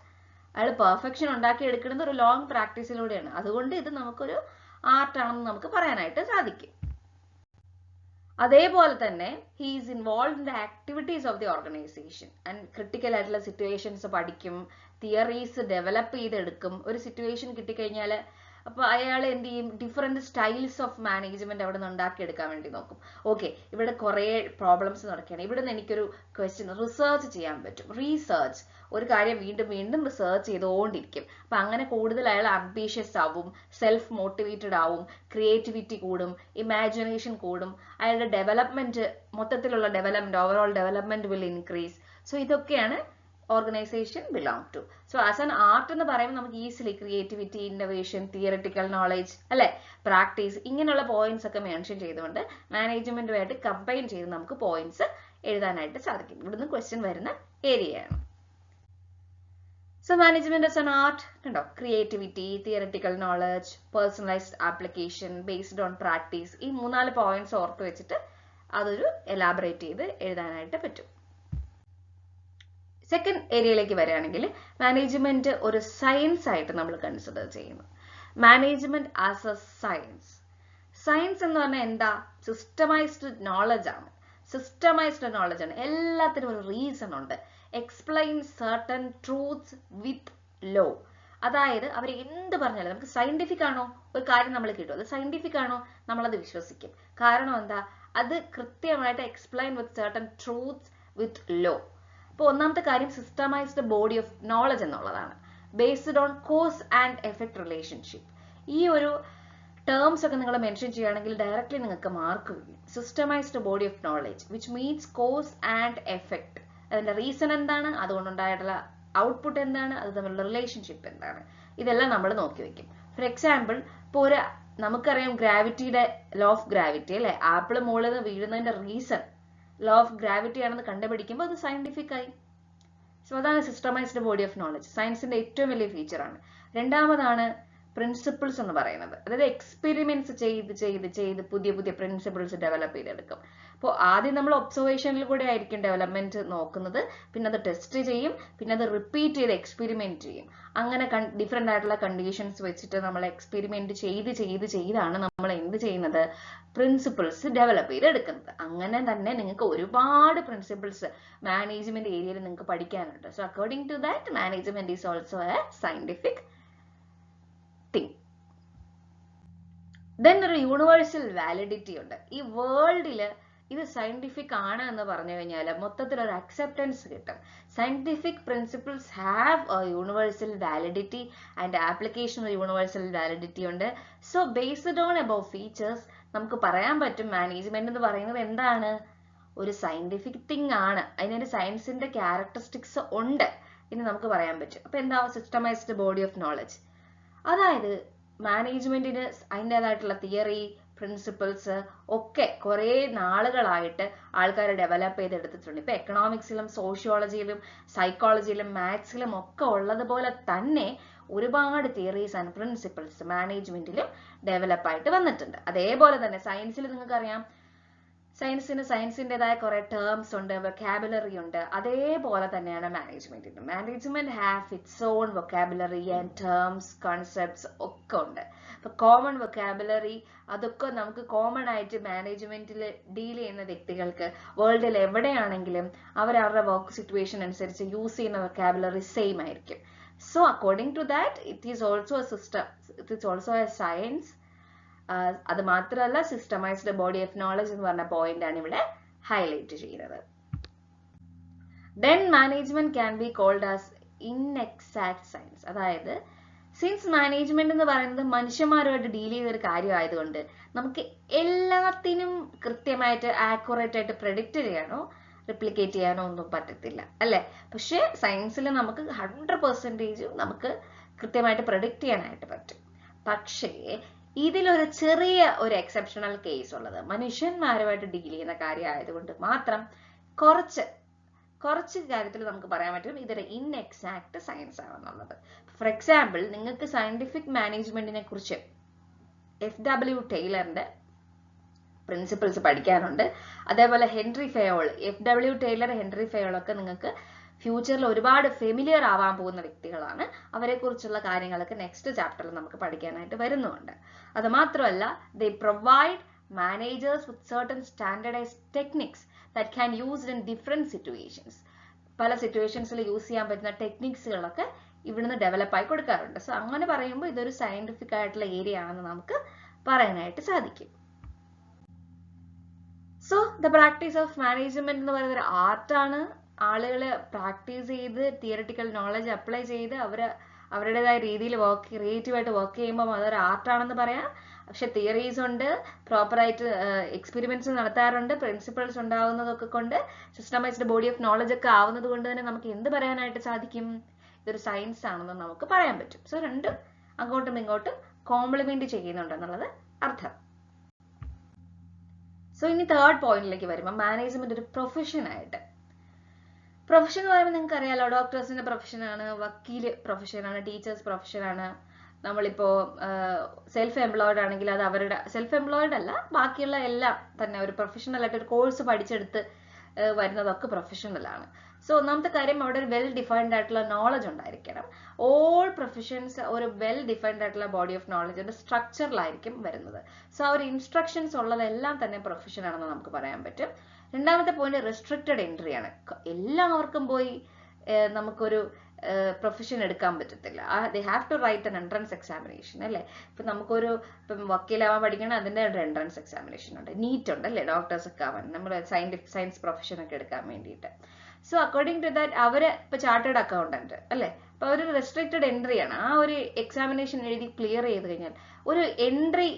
അയാൾ പെർഫെക്ഷൻ ഉണ്ടാക്കി എടുക്കുന്നത് ഒരു ലോങ് പ്രാക്ടീസിലൂടെയാണ്. അതുകൊണ്ട് ഇത് നമുക്കൊരു ആർട്ടാണെന്ന് നമുക്ക് പറയാനായിട്ട് സാധിക്കും. അതേപോലെ തന്നെ he is involve in the activities of the organisation and critical ആയിട്ടുള്ള സിറ്റുവേഷൻസ് പഠിക്കും, തിയറീസ് ഡെവലപ്പ് ചെയ്തെടുക്കും. ഒരു സിറ്റുവേഷൻ കിട്ടിക്കഴിഞ്ഞാൽ അപ്പൊ അയാൾ എന്ത് ചെയ്യും? ഡിഫറെന്റ് സ്റ്റൈൽസ് ഓഫ് മാനേജ്മെന്റ് അവിടെ നിന്ന് ഉണ്ടാക്കിയെടുക്കാൻ വേണ്ടി നോക്കും. ഓക്കെ, ഇവിടെ കുറെ പ്രോബ്ലംസ് നടക്കുകയാണ്, ഇവിടെ നിന്ന് എനിക്കൊരു ക്വസ്റ്റ്യൻ റിസർച്ച് ചെയ്യാൻ പറ്റും. റീസേർച്ച്, ഒരു കാര്യം വീണ്ടും വീണ്ടും റിസർച്ച് ചെയ്തുകൊണ്ടിരിക്കും. അപ്പൊ അങ്ങനെ കൂടുതൽ അയാൾ അംബീഷ്യസ് ആവും, സെൽഫ് മോട്ടിവേറ്റഡ് ആവും, ക്രിയേറ്റിവിറ്റി കൂടും, ഇമാജിനേഷൻ കൂടും, അയാളുടെ ഡെവലപ്മെന്റ്, മൊത്തത്തിലുള്ള development, overall development will increase. So ഇതൊക്കെയാണ് organisation belong to. So as an art എന്ന് പറയുമ്പോൾ നമുക്ക് easily creativity, innovation, theoretical knowledge അല്ലെ, പ്രാക്ടീസ്, ഇങ്ങനെയുള്ള പോയിന്റ്സ് ഒക്കെ മെൻഷൻ ചെയ്തുകൊണ്ട് മാനേജ്മെന്റുമായിട്ട് കമ്പൈൻ ചെയ്ത് നമുക്ക് പോയിന്റ്സ് എഴുതാനായിട്ട് സാധിക്കും. ഇവിടുന്ന് ക്വസ്റ്റ്യൻ വരുന്ന ഏരിയയാണ്. So management as an art കണ്ടോ, creativity, theoretical knowledge, personalised application, based on practice, ഈ 3-4 പോയിന്റ്സ് ഓർത്ത് വെച്ചിട്ട് അതൊരു എലാബറേറ്റ് ചെയ്ത് എഴുതാനായിട്ട് പറ്റും. സെക്കൻഡ് ഏരിയയിലേക്ക് വരികയാണെങ്കിൽ മാനേജ്മെന്റ് ഒരു സയൻസ് ആയിട്ട് നമ്മൾ കൺസിഡർ ചെയ്യുന്നു. Management as a science. Science എന്ന് പറഞ്ഞാൽ എന്താ? സിസ്റ്റമൈസ്ഡ് നോളജ് ആണ്. എല്ലാത്തിനും ഒരു റീസൺ ഉണ്ട്. Explain certain truths with law. അതായത് അവർ എന്ത് പറഞ്ഞാലും നമുക്ക് സയന്റിഫിക് ആണോ ഒരു കാര്യം നമ്മൾ കിട്ടും, അത് സയന്റിഫിക് ആണോ നമ്മളത് വിശ്വസിക്കും. കാരണം എന്താ? അത് കൃത്യമായിട്ട് explain with certain truths with law. അപ്പോൾ ഒന്നാമത്തെ കാര്യം സിസ്റ്റമൈസ്ഡ് ബോഡി ഓഫ് നോളജ് എന്നുള്ളതാണ്. Based on cause and effect relationship. ഈ ഒരു ടേംസ് ഒക്കെ നിങ്ങൾ മെൻഷൻ ചെയ്യുകയാണെങ്കിൽ ഡയറക്റ്റ്ലി നിങ്ങൾക്ക് മാർക്ക് വരും. Systemised body of knowledge which means cause and effect. അതിന്റെ റീസൺ എന്താണ്, അതുകൊണ്ടുണ്ടായിട്ടുള്ള ഔട്ട്പുട്ട് എന്താണ്, അത് തമ്മിലുള്ള റിലേഷൻഷിപ്പ് എന്താണ്, ഇതെല്ലാം നമ്മൾ നോക്കി വെക്കും. ഫോർ എക്സാമ്പിൾ, ഇപ്പോൾ നമുക്കറിയാം ഗ്രാവിറ്റിയുടെ ലോ ഓഫ് ഗ്രാവിറ്റി അല്ലെ, ആപ്പിൾ മുകളിൽ നിന്ന് വീഴുന്നതിന്റെ റീസൺ ലോ ഓഫ് ഗ്രാവിറ്റി ആണെന്ന് കണ്ടുപിടിക്കുമ്പോൾ അത് സയന്റിഫിക് ആയി. സോ അതാണ് സിസ്റ്റമൈസ്ഡ് ബോഡി ഓഫ് നോളജ്. സയൻസിന്റെ ഏറ്റവും വലിയ ഫീച്ചറാണ്. രണ്ടാമതാണ് പ്രിൻസിപ്പിൾസ് എന്ന് പറയുന്നത്. അതായത് എക്സ്പെരിമെന്റ്സ് ചെയ്ത് പുതിയ പ്രിൻസിപ്പിൾസ് ഡെവലപ്പ് ചെയ്തെടുക്കും. അപ്പോൾ ആദ്യം നമ്മൾ ഒബ്സർവേഷനിൽ കൂടെ ആയിരിക്കും ഡെവലപ്മെന്റ് നോക്കുന്നത്, പിന്നെ അത് ടെസ്റ്റ് ചെയ്യും, പിന്നെ അത് റിപ്പീറ്റ് ചെയ്ത് എക്സ്പെരിമെന്റ് ചെയ്യും. അങ്ങനെ ഡിഫറെന്റ് ആയിട്ടുള്ള കണ്ടീഷൻസ് വെച്ചിട്ട് നമ്മൾ എക്സ്പെരിമെന്റ് ചെയ്താണ് നമ്മൾ എന്ത് ചെയ്യുന്നത്? പ്രിൻസിപ്പിൾസ് ഡെവലപ്പ് ചെയ്തെടുക്കുന്നത്. അങ്ങനെ തന്നെ നിങ്ങൾക്ക് ഒരുപാട് പ്രിൻസിപ്പിൾസ് മാനേജ്മെന്റ് ഏരിയയിൽ നിങ്ങൾക്ക് പഠിക്കാനുണ്ട്. So according to that management is also a scientific thing. Then ഒരു യൂണിവേഴ്സൽ വാലിഡിറ്റി ഉണ്ട്. ഈ വേൾഡില് ഇത് സയന്റിഫിക് ആണ് എന്ന് പറഞ്ഞു കഴിഞ്ഞാൽ മൊത്തത്തിൽ ഒരു അക്സെപ്റ്റൻസ് കിട്ടും. Scientific principles have a universal validity and application universal validity ഉണ്ട്. So based on above features നമുക്ക് പറയാൻ പറ്റും മാനേജ്മെന്റ് എന്ന് പറയുന്നത് എന്താണ്, ഒരു സയന്റിഫിക് തിങ് ആണ്, അതിനൊരു സയൻസിന്റെ ക്യാരക്ടറിസ്റ്റിക്സ് ഉണ്ട് എന്ന് നമുക്ക് പറയാൻ പറ്റും. അപ്പൊ എന്താ സിസ്റ്റമൈസ്ഡ് ബോഡി ഓഫ് നോളജ്, അതായത് മാനേജ്മെന്റിന് അതിൻ്റെതായിട്ടുള്ള തിയറി പ്രിൻസിപ്പിൾസ് ഒക്കെ കുറെ നാളുകളായിട്ട് ആൾക്കാർ ഡെവലപ്പ് ചെയ്തെടുത്തിട്ടുണ്ട്. ഇപ്പൊ എക്കണോമിക്സിലും സോഷ്യോളജിയിലും സൈക്കോളജിയിലും മാത്സിലും ഒക്കെ ഉള്ളതുപോലെ തന്നെ ഒരുപാട് തിയറീസ് ആൻഡ് പ്രിൻസിപ്പിൾസ് മാനേജ്മെന്റിലും ഡെവലപ്പ് ആയിട്ട് വന്നിട്ടുണ്ട്. അതേപോലെ തന്നെ സയൻസിൽ നിങ്ങൾക്കറിയാം, സയൻസിൻ്റെതായ കുറെ ടേംസ് ഉണ്ട്, വൊക്കാബുലറി ഉണ്ട്. അതേപോലെ തന്നെയാണ് മാനേജ്മെന്റിന്. Management have its on vocabulary and terms concepts ഒക്കെ ഉണ്ട്. അപ്പൊ കോമൺ വൊക്കാബുലറി അതൊക്കെ നമുക്ക് കോമൺ ആയിട്ട് മാനേജ്മെന്റിൽ ഡീൽ ചെയ്യുന്ന വ്യക്തികൾക്ക് വേൾഡിൽ എവിടെയാണെങ്കിലും അവരവരുടെ വർക്ക് സിറ്റുവേഷൻ അനുസരിച്ച് യൂസ് ചെയ്യുന്ന വൊക്കാബുലറി സെയിം ആയിരിക്കും. So according to that it is also a system, it is also a science. അത് മാത്രമല്ല സിസ്റ്റമൈസ്ഡ് ബോഡി ഓഫ് നോളജ് എന്ന് പറഞ്ഞ പോയിന്റ് ആണ് ഇവിടെ ഹൈലൈറ്റ് ചെയ്യുന്നത്. Then management can be called as inexact science. അതായത് സിൻസ് മാനേജ്മെന്റ് എന്ന് പറയുന്നത് മനുഷ്യന്മാരുമായിട്ട് ഡീൽ ചെയ്ത ഒരു കാര്യമായതുകൊണ്ട് നമുക്ക് എല്ലാത്തിനും കൃത്യമായിട്ട് ആക്യുറേറ്റ് ആയിട്ട് പ്രെഡിക്റ്റ് ചെയ്യാനോ റിപ്ലിക്കേറ്റ് ചെയ്യാനോ ഒന്നും പറ്റത്തില്ല അല്ലെ. പക്ഷെ സയൻസിൽ നമുക്ക് 100% നമുക്ക് കൃത്യമായിട്ട് പ്രെഡിക്റ്റ് ചെയ്യാനായിട്ട് പറ്റും. പക്ഷേ ഇതിലൊരു ചെറിയ ഒരു എക്സെപ്ഷണൽ കേസ് ഉള്ളത് മനുഷ്യന്മാരുമായിട്ട് ഡീൽ ചെയ്യുന്ന കാര്യമായതുകൊണ്ട് മാത്രം കുറച്ച് കാര്യത്തിൽ നമുക്ക് പറയാൻ പറ്റും ഇതൊരു ഇൻഎക്സാക്ട് സയൻസ് ആണെന്നുള്ളത്. ഫോർ എക്സാമ്പിൾ, നിങ്ങൾക്ക് സയന്റിഫിക് മാനേജ്മെന്റിനെ കുറിച്ച് FW ടൈലറിന്റെ പ്രിൻസിപ്പിൾസ് പഠിക്കാനുണ്ട്. അതേപോലെ Henri Fayol, FW Taylor, Henri Fayol ഒക്കെ നിങ്ങൾക്ക് ഫ്യൂച്ചറിൽ ഒരുപാട് ഫെമിലിയർ ആവാൻ പോകുന്ന വ്യക്തികളാണ്. അവരെ കുറിച്ചുള്ള കാര്യങ്ങളൊക്കെ നെക്സ്റ്റ് ചാപ്റ്ററിൽ നമുക്ക് പഠിക്കാനായിട്ട് വരുന്നുണ്ട്. അത് മാത്രമല്ല they provide managers with certain standardized techniques that can used in different situations. പല സിറ്റുവേഷൻസിൽ യൂസ് ചെയ്യാൻ പറ്റുന്ന ടെക്നിക്സുകളൊക്കെ ഇവിടുന്ന് ഡെവലപ്പ് ആയി കൊടുക്കാറുണ്ട്. സോ അങ്ങനെ പറയുമ്പോൾ ഇതൊരു സയന്റിഫിക് ആയിട്ടുള്ള ഏരിയ ആണെന്ന് നമുക്ക് പറയാനായിട്ട് സാധിക്കും. So the practice of management എന്ന് പറയുന്ന ഒരു ആർട്ടാണ്. ആളുകൾ പ്രാക്ടീസ് ചെയ്ത് തിയറിറ്റിക്കൽ നോളജ് അപ്ലൈ ചെയ്ത് അവരുടേതായ രീതിയിൽ ക്രിയേറ്റീവായിട്ട് വർക്ക് ചെയ്യുമ്പോൾ അതൊരു ആർട്ടാണെന്ന് പറയാം. പക്ഷെ തിയറീസ് ഉണ്ട്, പ്രോപ്പറായിട്ട് എക്സ്പെരിമെന്റ്സ് നടത്താറുണ്ട്, പ്രിൻസിപ്പിൾസ് ഉണ്ടാവുന്നതൊക്കെ കൊണ്ട് സിസ്റ്റമൈസ്ഡ് ബോഡി ഓഫ് നോളജ് ഒക്കെ ആവുന്നത് കൊണ്ട് തന്നെ നമുക്ക് എന്ത് പറയാനായിട്ട് സാധിക്കും, ഇതൊരു സയൻസ് ആണെന്ന് നമുക്ക് പറയാൻ പറ്റും. സോ രണ്ടും അങ്ങോട്ടും ഇങ്ങോട്ടും കോംപ്ലിമെന്റ് ചെയ്യുന്നുണ്ടെന്നുള്ളത് അർത്ഥം. സോ ഇനി തേർഡ് പോയിന്റിലേക്ക് വരുമ്പോൾ മാനേജ്മെന്റ് ഒരു പ്രൊഫഷനായിട്ട്, പ്രൊഫഷൻ എന്ന് പറയുമ്പോൾ നിങ്ങൾക്ക് അറിയാലോ, ഡോക്ടേഴ്സിന്റെ പ്രൊഫഷനാണ്, വക്കീല് പ്രൊഫഷനാണ്, ടീച്ചേഴ്സ് പ്രൊഫഷനാണ്. നമ്മളിപ്പോ സെൽഫ് എംപ്ലോയിഡ് ആണെങ്കിൽ അത് അവരുടെ സെൽഫ് എംപ്ലോയിഡ് അല്ല, ബാക്കിയുള്ള എല്ലാം തന്നെ ഒരു പ്രൊഫഷണൽ ആയിട്ട് ഒരു കോഴ്സ് പഠിച്ചെടുത്ത് വരുന്നതൊക്കെ പ്രൊഫഷണലാണ്. സോ ഒന്നാമത്തെ കാര്യം അവിടെ ഒരു വെൽ ഡിഫൈൻഡ് ആയിട്ടുള്ള നോളജ് ഉണ്ടായിരിക്കണം. ഓൾ പ്രൊഫഷൻസ് ഒരു വെൽ ഡിഫൈൻഡ് ആയിട്ടുള്ള ബോഡി ഓഫ് നോളജിന്റെ സ്ട്രക്ചറിലായിരിക്കും വരുന്നത്. സോ ആ ഒരു ഇൻസ്ട്രക്ഷൻസ് ഉള്ളതെല്ലാം തന്നെ പ്രൊഫഷൻ ആണെന്ന് നമുക്ക് പറയാൻ പറ്റും. രണ്ടാമത്തെ പോയിന്റ് റെസ്ട്രിക്റ്റഡ് എൻട്രി ആണ്. എല്ലാവർക്കും പോയി നമുക്കൊരു പ്രൊഫഷൻ എടുക്കാൻ പറ്റത്തില്ല. They have to write an entrance examination അല്ലേ. ഇപ്പൊ നമുക്കൊരു ഇപ്പം വക്കീലാവാൻ പഠിക്കണം, അതിന്റെ ഒരു എൻട്രൻസ് എക്സാമിനേഷൻ ഉണ്ട്, നീറ്റ് ഉണ്ട് അല്ലേ, ഡോക്ടേഴ്സ് ഒക്കെ ആവാൻ, നമ്മൾ സയൻസ് പ്രൊഫഷൻ ഒക്കെ എടുക്കാൻ വേണ്ടിയിട്ട്. സോ അക്കോർഡിംഗ് ടു ദാറ്റ് അവര് ഇപ്പൊ ചാർട്ടേഡ് അക്കൗണ്ടന്റ് അല്ലേ, അപ്പൊ ഒരു റെസ്ട്രിക്റ്റഡ് എൻട്രി ആണ്. ആ ഒരു എക്സാമിനേഷൻ എഴുതി ക്ലിയർ ചെയ്ത് കഴിഞ്ഞാൽ ഒരു എൻട്രി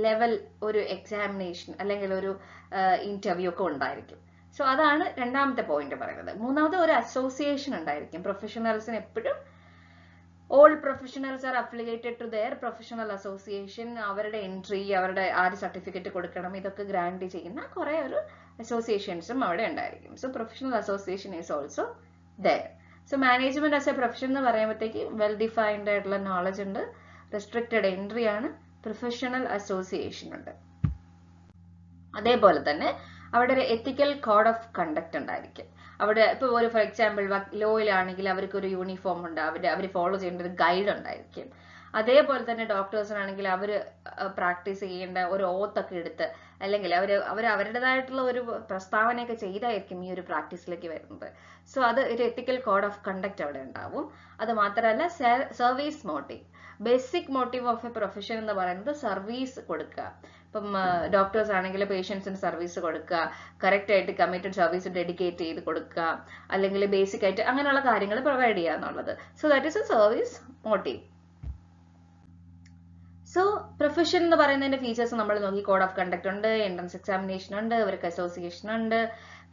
ലെവൽ ഒരു എക്സാമിനേഷൻ അല്ലെങ്കിൽ ഒരു ഇന്റർവ്യൂ ഒക്കെ ഉണ്ടായിരിക്കും. സോ അതാണ് രണ്ടാമത്തെ പോയിന്റ് പറയുന്നത്. മൂന്നാമത് ഒരു അസോസിയേഷൻ ഉണ്ടായിരിക്കും. പ്രൊഫഷണൽസിന് എപ്പോഴും all professionals are affiliated to their professional association. അവരുടെ എൻട്രി, അവരുടെ ആര് സർട്ടിഫിക്കറ്റ് കൊടുക്കണം, ഇതൊക്കെ ഗ്രാൻഡ് ചെയ്യുന്ന കുറെ ഒരു അസോസിയേഷൻസും അവിടെ ഉണ്ടായിരിക്കും. So professional association is also there. So management as a profession എന്ന് പറയുമ്പോഴത്തേക്ക് വെൽ ഡിഫൈൻഡ് ആയിട്ടുള്ള നോളജ് ഉണ്ട്, റെസ്ട്രിക്റ്റഡ് എൻട്രി ആണ്, പ്രൊഫഷണൽ അസോസിയേഷൻ ഉണ്ട്. അതേപോലെ തന്നെ അവിടെ ഒരു എത്തിക്കൽ കോഡ് ഓഫ് കണ്ടക്ട് ഉണ്ടായിരിക്കും. അവിടെ ഇപ്പൊ ഒരു ഫോർ എക്സാമ്പിൾ ലോയിലാണെങ്കിൽ അവർക്ക് ഒരു യൂണിഫോം ഉണ്ട്, അവർ ഫോളോ ചെയ്യേണ്ട ഒരു ഗൈഡ് ഉണ്ടായിരിക്കും. അതേപോലെ തന്നെ ഡോക്ടേഴ്സിനാണെങ്കിൽ അവർ പ്രാക്ടീസ് ചെയ്യേണ്ട ഒരു ഓത്തൊക്കെ എടുത്ത് അല്ലെങ്കിൽ അവർ അവരുടേതായിട്ടുള്ള ഒരു പ്രസ്താവനയൊക്കെ ചെയ്തായിരിക്കും ഈ ഒരു പ്രാക്ടീസിലേക്ക് വരുന്നത്. സോ അത് ഒരു എത്തിക്കൽ കോഡ് ഓഫ് കണ്ടക്ട് അവിടെ ഉണ്ടാവും. അത് മാത്രമല്ല service motive, basic motive of A profession എന്ന് പറയുന്നത് സർവീസ് കൊടുക്കുക. ഇപ്പം ഡോക്ടേഴ്സ് ആണെങ്കിൽ പേഷ്യൻസിന് സർവീസ് കൊടുക്കുക, കറക്റ്റ് ആയിട്ട് കമ്മിറ്റഡ് സർവീസ് ഡെഡിക്കേറ്റ് ചെയ്ത് കൊടുക്കുക, അല്ലെങ്കിൽ ബേസിക് ആയിട്ട് അങ്ങനെയുള്ള കാര്യങ്ങൾ പ്രൊവൈഡ് ചെയ്യുക എന്നുള്ളത്. So that is A service motive. So profession എന്ന് പറയുന്നതിന്റെ ഫീച്ചേഴ്സ് നമ്മൾ നോക്കി. കോഡ് ഓഫ് കണ്ടക്ട് ഉണ്ട്, എൻട്രൻസ് എക്സാമിനേഷൻ ഉണ്ട്, അവർക്ക് അസോസിയേഷൻ ഉണ്ട്,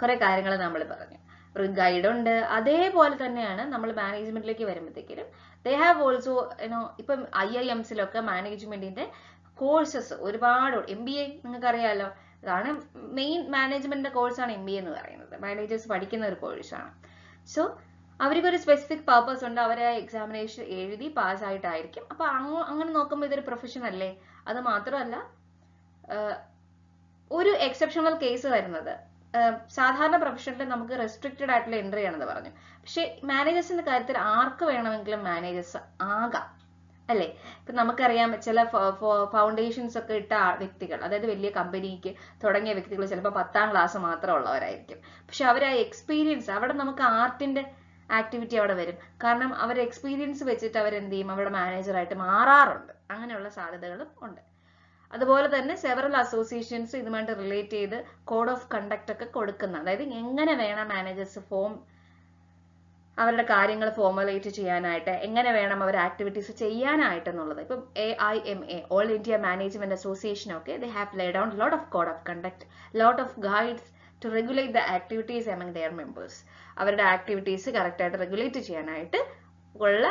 കുറെ കാര്യങ്ങൾ നമ്മൾ പറഞ്ഞു. ഒരു ഗൈഡ് ഉണ്ട്. അതേപോലെ തന്നെയാണ് നമ്മൾ മാനേജ്മെന്റിലേക്ക് വരുമ്പോഴത്തേക്കും ദേ ഹാവ് ഓൾസോ ഇപ്പം IIMസിലൊക്കെ മാനേജ്മെന്റിന്റെ കോഴ്സസ് ഒരുപാട്. MBA നിങ്ങൾക്ക് അറിയാലോ, അതാണ് മെയിൻ മാനേജ്മെന്റിന്റെ കോഴ്സാണ് MBA എന്ന് പറയുന്നത്. മാനേജേഴ്സ് പഠിക്കുന്ന ഒരു കോഴ്സാണ്. സോ അവർക്കൊരു സ്പെസിഫിക് പർപ്പസ് ഉണ്ട്. അവരെ എക്സാമിനേഷൻ എഴുതി പാസ്സായിട്ടായിരിക്കും. അപ്പൊ അങ്ങനെ നോക്കുമ്പോൾ ഇതൊരു പ്രൊഫഷൻ അല്ലേ. അത് മാത്രമല്ല, ഒരു എക്സെപ്ഷണൽ കേസ് വരുന്നത്, സാധാരണ പ്രൊഫഷനിൽ നമുക്ക് റെസ്ട്രിക്റ്റഡ് ആയിട്ടുള്ള എൻട്രി ആണെന്ന് പറഞ്ഞു. പക്ഷെ മാനേജേഴ്സിന്റെ കാര്യത്തിൽ ആർക്ക് വേണമെങ്കിലും മാനേജേഴ്സ് ആകാം, അല്ലേ? ഇപ്പൊ നമുക്കറിയാം, ചില ഫൗണ്ടേഷൻസ് ഒക്കെ ഇട്ട വ്യക്തികൾ, അതായത് വലിയ കമ്പനിക്ക് തുടങ്ങിയ വ്യക്തികൾ ചിലപ്പോൾ 10ാം ക്ലാസ് മാത്രം ഉള്ളവരായിരിക്കും. പക്ഷെ അവർ ആ എക്സ്പീരിയൻസ്, അവിടെ നമുക്ക് ആർട്ടിന്റെ ആക്ടിവിറ്റി അവിടെ വരും. കാരണം അവർ എക്സ്പീരിയൻസ് വെച്ചിട്ട് അവരെന്ത് ചെയ്യും, അവിടെ മാനേജറായിട്ട് മാറാറുണ്ട്. അങ്ങനെയുള്ള സാധ്യതകളും ഉണ്ട്. അതുപോലെ തന്നെ സെവറൽ അസോസിയേഷൻസ് ഇതുമായിട്ട് റിലേറ്റ് ചെയ്ത് കോഡ് ഓഫ് കണ്ടക്ട് ഒക്കെ കൊടുക്കുന്ന, അതായത് എങ്ങനെ വേണം മാനേജേഴ്സ് അവരുടെ കാര്യങ്ങൾ ഫോർമുലേറ്റ് ചെയ്യാനായിട്ട്, എങ്ങനെ വേണം അവർ ആക്ടിവിറ്റീസ് ചെയ്യാനായിട്ട് എന്നുള്ളത്. ഇപ്പം AIMA, all India management association ഒക്കെ they have laid down lot of code of conduct, lot of guides to regulate the activities among their members. അവരുടെ ആക്ടിവിറ്റീസ് കറക്റ്റ് ആയിട്ട് റെഗുലേറ്റ് ചെയ്യാനായിട്ട് ഉള്ള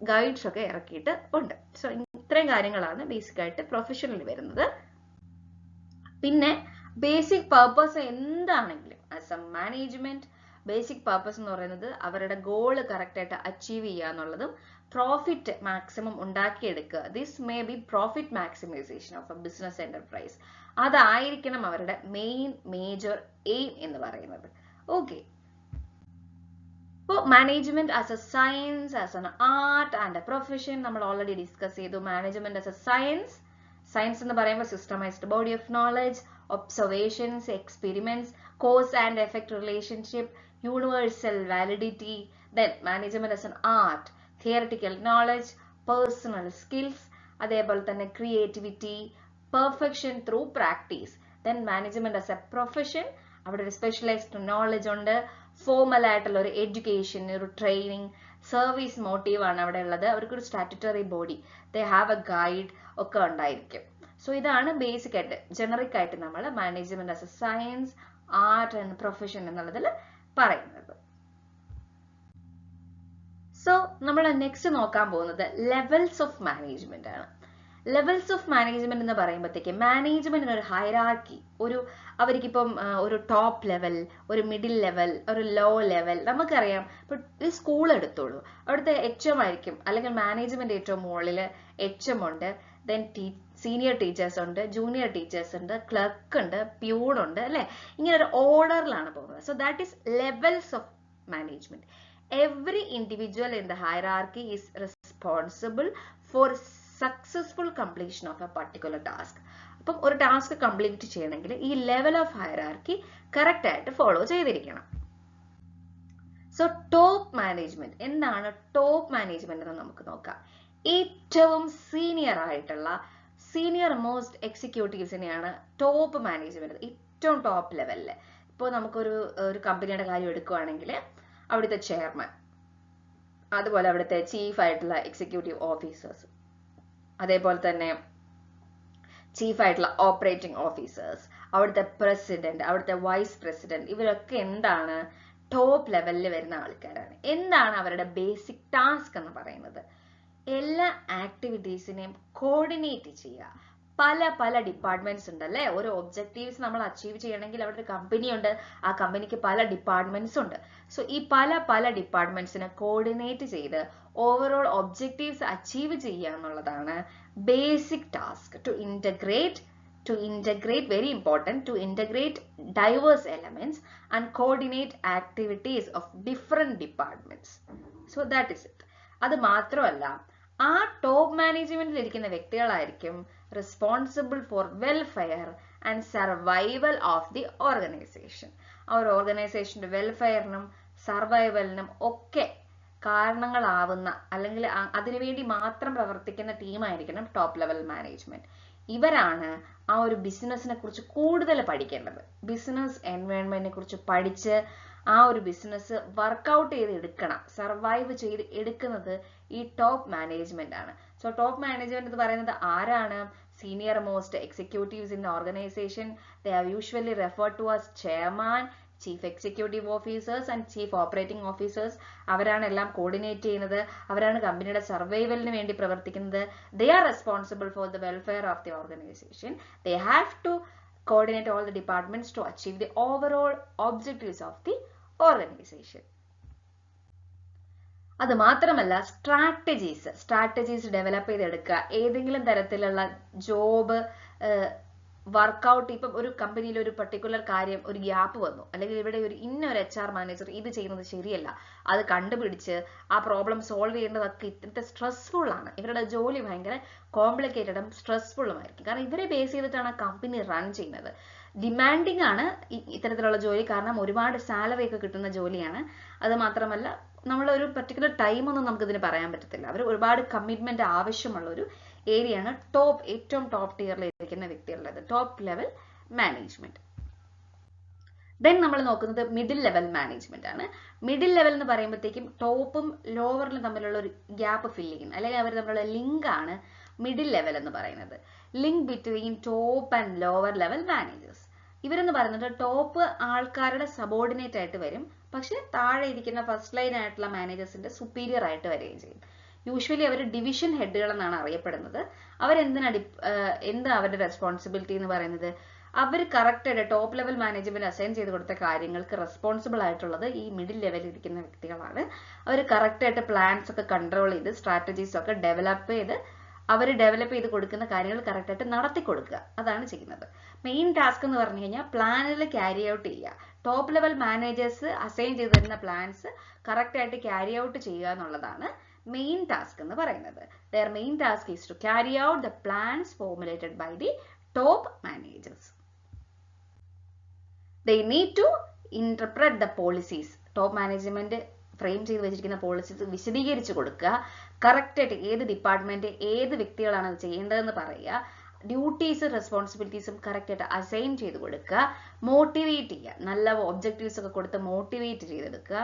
ഗൈഡ്സ് ഒക്കെ ഇറക്കിയിട്ട് ഉണ്ട്. സോ ഇത്രയും കാര്യങ്ങളാണ് ബേസിക് ആയിട്ട് പ്രൊഫഷനിൽ വരുന്നത്. പിന്നെ ബേസിക് പർപ്പസ് എന്താണെങ്കിലും as a management basic purpose എന്ന് പറയുന്നത് അവരുടെ ഗോള് കറക്റ്റ് ആയിട്ട് അച്ചീവ് ചെയ്യുക എന്നുള്ളതും പ്രോഫിറ്റ് മാക്സിമം ഉണ്ടാക്കിയെടുക്കുക. This may be profit maximisation of a business enterprise. അതായിരിക്കണം അവരുടെ മേജർ എയിം എന്ന് പറയുന്നത്. ഓക്കെ, ഇപ്പോൾ management as a science, as an art and a profession നമ്മൾ ഓൾറെഡി ഡിസ്കസ് ചെയ്തു. മാനേജ്മെന്റ് ആസ് എ സയൻസ് എന്ന് പറയുമ്പോൾ systemised body of knowledge, observations, experiments, cause and effect relationship, universal validity. Then management as an art, theoretical knowledge, personal skills, അതേപോലെ തന്നെ creativity, perfection through practice. Then management as a profession, അവിടെ ഒരു specialised knowledge ഉണ്ട്, formal ആയിട്ടുള്ള ഒരു education, ഒരു training, service motive ആണ് അവിടെ ഉള്ളത്. അവർക്കൊരു statutory body, they have A guide ഒക്കെ ഉണ്ടായിരിക്കും. സോ ഇതാണ് ബേസിക് ആയിട്ട് ജനറിക് ആയിട്ട് നമ്മൾ management as a science, art and profession എന്നുള്ളതിൽ പറയുന്നത്. സോ നമ്മൾ നെക്സ്റ്റ് നോക്കാൻ പോകുന്നത് ലെവൽസ് ഓഫ് മാനേജ്മെന്റ് ആണ്. ലെവൽസ് ഓഫ് മാനേജ്മെന്റ് എന്ന് പറയുമ്പോഴത്തേക്ക് മാനേജ്മെന്റിന് ഒരു ഹൈറാർക്കി, അവർക്കിപ്പം ഒരു ടോപ്പ് ലെവൽ, ഒരു മിഡിൽ ലെവൽ, ഒരു ലോ ലെവൽ. നമുക്കറിയാം, ഇപ്പൊ ഒരു സ്കൂൾ എടുത്തോളൂ, അവിടുത്തെ HM ആയിരിക്കും, അല്ലെങ്കിൽ മാനേജ്മെന്റ് ഏറ്റവും മുകളിൽ HM ഉണ്ട്, ദെൻ സീനിയർ ടീച്ചേഴ്സ് ഉണ്ട്, ജൂനിയർ ടീച്ചേഴ്സ് ഉണ്ട്, ക്ലർക്ക് ഉണ്ട്, പ്യൂൺ ഉണ്ട്, അല്ലെ? ഇങ്ങനെ ഒരു ഓർഡറിലാണ് പോകുന്നത്. So that is levels of management. Every individual in the hierarchy is responsible for successful completion of A particular task. അപ്പം ഒരു ടാസ്ക് കംപ്ലീറ്റ് ചെയ്യണമെങ്കിൽ ഈ ലെവൽ ഓഫ് ഹൈറാർക്കി കറക്റ്റ് ആയിട്ട് ഫോളോ ചെയ്തിരിക്കണം. സോ ടോപ്പ് മാനേജ്മെന്റ് എന്താണ്? ടോപ്പ് മാനേജ്മെന്റ് എന്ന് നമുക്ക് നോക്കാം. ഏറ്റവും സീനിയർ മോസ്റ്റ് എക്സിക്യൂട്ടീവ്സിനെയാണ് ടോപ്പ് മാനേജ്മെന്റ്, ഏറ്റവും ടോപ്പ് ലെവലില്. ഇപ്പോൾ നമുക്കൊരു കമ്പനിയുടെ കാര്യം എടുക്കുകയാണെങ്കിൽ അവിടുത്തെ ചെയർമാൻ, അതുപോലെ അവിടുത്തെ ചീഫ് ആയിട്ടുള്ള എക്സിക്യൂട്ടീവ് ഓഫീസേഴ്സ്, അതേപോലെ തന്നെ ചീഫ് ആയിട്ടുള്ള ഓപ്പറേറ്റിംഗ് ഓഫീസേഴ്സ്, അവിടുത്തെ പ്രസിഡന്റ്, അവിടുത്തെ വൈസ് പ്രസിഡന്റ്, ഇവരൊക്കെ എന്താണ്? ടോപ്പ് ലെവലിൽ വരുന്ന ആൾക്കാരാണ്. എന്താണ് അവരുടെ ബേസിക് ടാസ്ക് എന്ന് പറയുന്നത്? എല്ലാ ആക്ടിവിറ്റീസിനെയും കോർഡിനേറ്റ് ചെയ്യുക. പല ഡിപ്പാർട്ട്മെന്റ്സ് ഉണ്ട്, അല്ലെ? ഓരോ ഒബ്ജക്റ്റീവ്സ് നമ്മൾ അച്ചീവ് ചെയ്യണമെങ്കിൽ അവിടെ ഒരു കമ്പനി ഉണ്ട്, ആ കമ്പനിക്ക് പല ഡിപ്പാർട്ട്മെന്റ്സ് ഉണ്ട്. സോ ഈ പല ഡിപ്പാർട്ട്മെന്റ്സിനെ കോർഡിനേറ്റ് ചെയ്ത് ഓവറോൾ ഒബ്ജക്റ്റീവ്സ് അച്ചീവ് ചെയ്യുക എന്നുള്ളതാണ് basic task. To integrate very important, to integrate diverse elements and coordinate activities of different departments. So that is it. അത് മാത്രമല്ല, ആ ടോപ്പ് മാനേജ്മെന്റിൽ ഇരിക്കുന്ന വ്യക്തികളായിരിക്കും responsible for welfare and survival of the organisation. ആ ഒരു ഓർഗനൈസേഷന്റെ വെൽഫെയറിനും സർവൈവലിനും ഒക്കെ കാരണങ്ങളാവുന്ന, അല്ലെങ്കിൽ അതിനുവേണ്ടി മാത്രം പ്രവർത്തിക്കുന്ന ടീമായിരിക്കണം ടോപ്പ് ലെവൽ മാനേജ്മെന്റ്. ഇവരാണ് ആ ഒരു ബിസിനസിനെ കുറിച്ച് കൂടുതൽ പഠിക്കേണ്ടത്. ബിസിനസ് എൻവയോൺമെന്റിനെ കുറിച്ച് പഠിച്ച് ആ ഒരു ബിസിനസ് വർക്കൗട്ട് ചെയ്ത് എടുക്കണം, സർവൈവ് ചെയ്ത് എടുക്കുന്നത് ഈ ടോപ്പ് മാനേജ്മെന്റ് ആണ്. സോ ടോപ്പ് മാനേജ്മെന്റ് എന്ന് പറയുന്നത് ആരാണ്? Senior most executives in the organization. They are usually referred to as chairman, chief executive officers and chief operating officers. അവരാണ് എല്ലാം കോർഡിനേറ്റ് ചെയ്യുന്നത്. അവരാണ് കമ്പനിയുടെ സർവൈവലിന് വേണ്ടി പ്രവർത്തിക്കുന്നത്. They are responsible for the welfare of the organization. They have to coordinate all the departments to achieve the overall objectives of the organization. അത് മാത്രമല്ല സ്ട്രാറ്റജീസ് ഡെവലപ്പ് ചെയ്തെടുക്കുക. ഏതെങ്കിലും തരത്തിലുള്ള ജോബ് വർക്കൗട്ട്, ഇപ്പം ഒരു കമ്പനിയിൽ ഒരു പർട്ടിക്കുലർ കാര്യം, ഒരു ഗ്യാപ്പ് വന്നു, അല്ലെങ്കിൽ ഇവിടെ ഒരു ഇന്നൊരു HR മാനേജർ ഇത് ചെയ്യുന്നത് ശരിയല്ല, അത് കണ്ടുപിടിച്ച് ആ പ്രോബ്ലം സോൾവ് ചെയ്യേണ്ടതൊക്കെ ഇത്രത്തെ സ്ട്രെസ്ഫുൾ ആണ്. ഇവരുടെ ജോലി ഭയങ്കര കോംപ്ലിക്കേറ്റഡും സ്ട്രെസ്ഫുള്ളുമായിരിക്കും. കാരണം ഇവരെ ബേസ് ചെയ്തിട്ടാണ് കമ്പനി റൺ ചെയ്യുന്നത്. ഡിമാൻഡിങ് ആണ് ഇത്തരത്തിലുള്ള ജോലി, കാരണം ഒരുപാട് സാലറി ഒക്കെ കിട്ടുന്ന ജോലിയാണ്. അത് മാത്രമല്ല നമ്മളൊരു പർട്ടിക്കുലർ ടൈമൊന്നും നമുക്കിതിന് പറയാൻ പറ്റത്തില്ല. അവർ ഒരുപാട് കമ്മിറ്റ്മെന്റ് ആവശ്യമുള്ള ഒരു ഏരിയയാണ് ഏറ്റവും ടോപ്പ് ടിയറിൽ ഇരിക്കുന്ന വ്യക്തികളുടേത്, ടോപ്പ് ലെവൽ മാനേജ്മെന്റ്. ദെൻ നമ്മൾ നോക്കുന്നത് മിഡിൽ ലെവൽ മാനേജ്മെന്റ് ആണ്. മിഡിൽ ലെവൽ എന്ന് പറയുമ്പോഴത്തേക്കും ടോപ്പും ലോവറിലും തമ്മിലുള്ള ഒരു ഗ്യാപ്പ് ഫില്ല് ചെയ്യുന്നത്, അല്ലെങ്കിൽ അവർ തമ്മിലുള്ള ലിങ്ക് ആണ് മിഡിൽ ലെവൽ എന്ന് പറയുന്നത്. Link between top and lower level managers. ഇവരെന്ന് പറയുന്നത് ടോപ്പ് ആൾക്കാരുടെ സബോർഡിനേറ്റ് ആയിട്ട് വരും, പക്ഷെ താഴെ ഇരിക്കുന്ന ഫസ്റ്റ് ലൈൻ ആയിട്ടുള്ള മാനേജേഴ്സിന്റെ സുപ്പീരിയർ ആയിട്ട് വരികയും ചെയ്യും. യൂഷ്വലി അവർ ഡിവിഷൻ ഹെഡുകൾ എന്നാണ് അറിയപ്പെടുന്നത്. എന്താ അവരുടെ റെസ്പോൺസിബിലിറ്റി എന്ന് പറയുന്നത്? അവർ കറക്റ്റ് ആയിട്ട് ടോപ്പ് ലെവൽ മാനേജ്മെന്റ് അസൈൻ ചെയ്ത് കൊടുത്ത കാര്യങ്ങൾക്ക് റെസ്പോൺസിബിൾ ആയിട്ടുള്ളത് ഈ മിഡിൽ ലെവലിൽ ഇരിക്കുന്ന വ്യക്തികളാണ്. അവർ കറക്റ്റ് ആയിട്ട് പ്ലാൻസ് ഒക്കെ കൺട്രോൾ ചെയ്ത് സ്ട്രാറ്റജീസ് ഒക്കെ ഡെവലപ്പ് ചെയ്ത് കൊടുക്കുന്ന കാര്യങ്ങൾ കറക്റ്റ് ആയിട്ട് നടത്തി കൊടുക്കുക, അതാണ് ചെയ്യുന്നത്. മെയിൻ ടാസ്ക് എന്ന് പറഞ്ഞു കഴിഞ്ഞാൽ പ്ലാനിൽ ക്യാരി ഔട്ട് ചെയ്യുക. ടോപ്പ് ലെവൽ മാനേജേഴ്സ് അസൈൻ ചെയ്ത് തരുന്ന പ്ലാൻസ് കറക്റ്റ് ആയിട്ട് ക്യാരി ഔട്ട് ചെയ്യുക എന്നുള്ളതാണ് മെയിൻ ടാസ്ക് എന്ന് പറയുന്നത്. Their main task is to carry out the plans formulated by the top managers. They need to interpret the policies. Top management frame ചെയ്ത് വെച്ചിരിക്കുന്ന policies വിശദീകരിച്ച് കൊടുക്കുക. കറക്റ്റ് ആയിട്ട് ഏത് ഡിപ്പാർട്ട്മെന്റ് ഏത് വ്യക്തികളാണ് അത് ചെയ്യേണ്ടതെന്ന് പറയുക. ഡ്യൂട്ടീസും റെസ്പോൺസിബിലിറ്റീസും കറക്റ്റ് ആയിട്ട് അസൈൻ ചെയ്ത് കൊടുക്കുക. മോട്ടിവേറ്റ് ചെയ്യുക, നല്ല ഒബ്ജക്റ്റീവ്സ് ഒക്കെ കൊടുത്ത് മോട്ടിവേറ്റ് ചെയ്തെടുക്കുക.